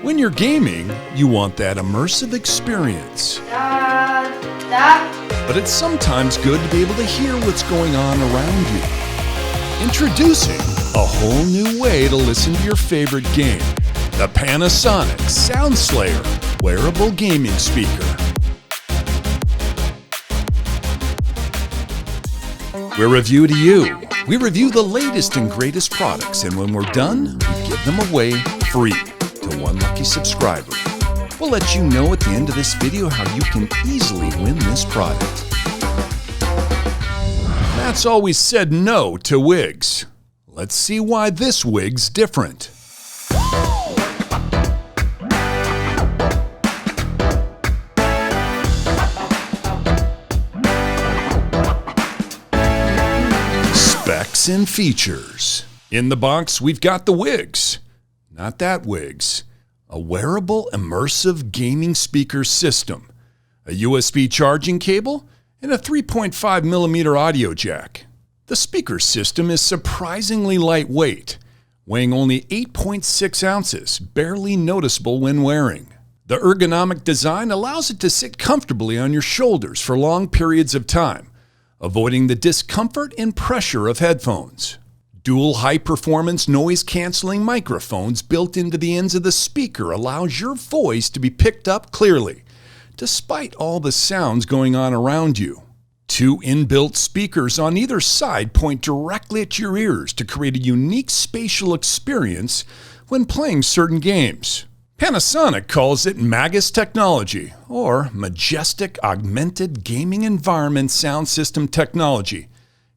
When you're gaming, you want that immersive experience. But it's sometimes good to be able to hear what's going on around you. Introducing a whole new way to listen to your favorite game. The Panasonic SoundSlayer Wearable Gaming Speaker. We're Review to You. We review the latest and greatest products, and when we're done, we give them away free to one lucky subscriber. We'll let you know at the end of this video how you can easily win this product. Matt's always said no to WIGSS. Let's see why this wig's different. Specs and features. In the box, we've got the WIGSS. Not that WIGSS. A wearable immersive gaming speaker system, a USB charging cable, and a 3.5mm audio jack. The speaker system is surprisingly lightweight, weighing only 8.6 ounces, barely noticeable when wearing. The ergonomic design allows it to sit comfortably on your shoulders for long periods of time, avoiding the discomfort and pressure of headphones. Dual high-performance noise-canceling microphones built into the ends of the speaker allows your voice to be picked up clearly, despite all the sounds going on around you. 2 inbuilt speakers on either side point directly at your ears to create a unique spatial experience when playing certain games. Panasonic calls it MAGIS technology, or Majestic Augmented Gaming Environment Sound System Technology,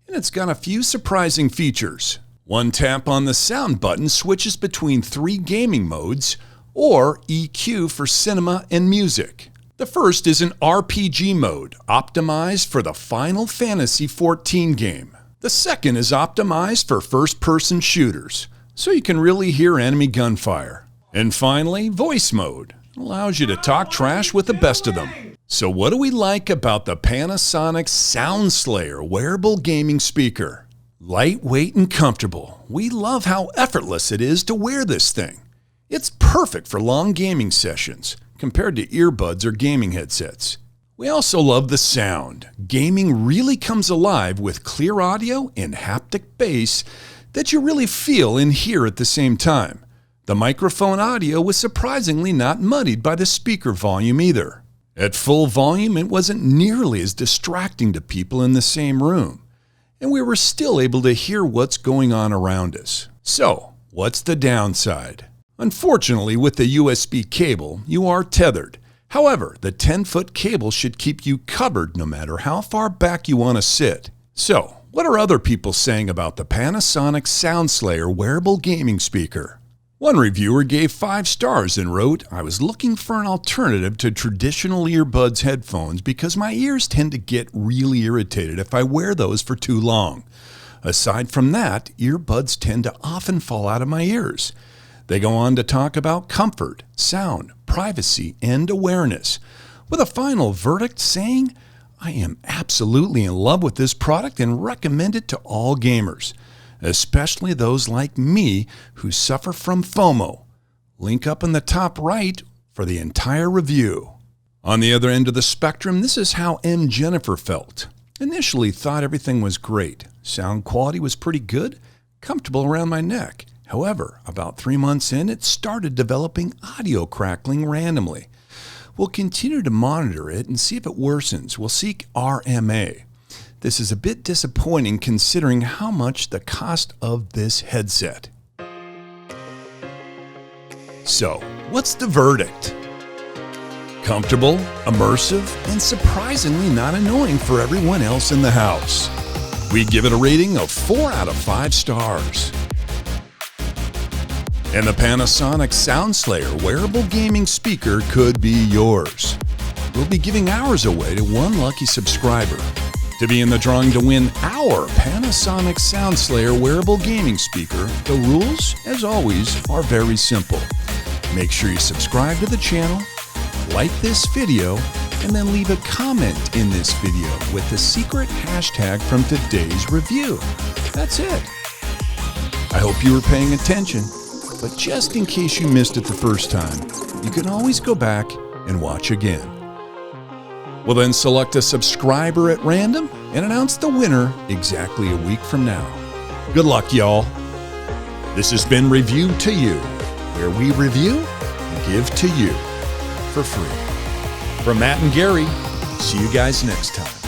and it's got a few surprising features. One tap on the sound button switches between 3 gaming modes, or EQ for cinema and music. The first is an RPG mode, optimized for the Final Fantasy XIV game. The second is optimized for first-person shooters, so you can really hear enemy gunfire. And finally, voice mode allows you to talk trash with the best of them. So what do we like about the Panasonic SoundSlayer Wearable Gaming Speaker? Lightweight and comfortable. We love how effortless it is to wear this thing. It's perfect for long gaming sessions compared to earbuds or gaming headsets. We also love the sound. Gaming really comes alive with clear audio and haptic bass that you really feel and hear at the same time. The microphone audio was surprisingly not muddied by the speaker volume either. At full volume, it wasn't nearly as distracting to people in the same room, and we were still able to hear what's going on around us. So, what's the downside? Unfortunately, with the USB cable, you are tethered. However, the 10-foot cable should keep you covered no matter how far back you want to sit. So, what are other people saying about the Panasonic SoundSlayer Wearable Gaming Speaker? One reviewer gave 5 stars and wrote, "I was looking for an alternative to traditional earbuds headphones because my ears tend to get really irritated if I wear those for too long. Aside from that, earbuds tend to often fall out of my ears." They go on to talk about comfort, sound, privacy, and awareness, with a final verdict saying, "I am absolutely in love with this product and recommend it to all gamers, especially those like me who suffer from FOMO." Link up in the top right for the entire review. On the other end of the spectrum, this is how M. Jennifer felt. Initially thought everything was great. Sound quality was pretty good, comfortable around my neck. However, about 3 months in, it started developing audio crackling randomly. We'll continue to monitor it and see if it worsens. We'll seek RMA. This is a bit disappointing considering how much the cost of this headset. So, what's the verdict? Comfortable, immersive, and surprisingly not annoying for everyone else in the house. We give it a rating of 4 out of 5 stars. And the Panasonic SoundSlayer Wearable Gaming Speaker could be yours. We'll be giving ours away to one lucky subscriber. To be in the drawing to win our Panasonic SoundSlayer Wearable Gaming Speaker, the rules, as always, are very simple. Make sure you subscribe to the channel, like this video, and then leave a comment in this video with the secret hashtag from today's review. That's it. I hope you were paying attention, But just in case you missed it the first time, you can always go back and watch again. We'll then select a subscriber at random and announce the winner exactly a week from now. Good luck, y'all. This has been Review to You, where we review and give to you for free. From Matt and Gary, see you guys next time.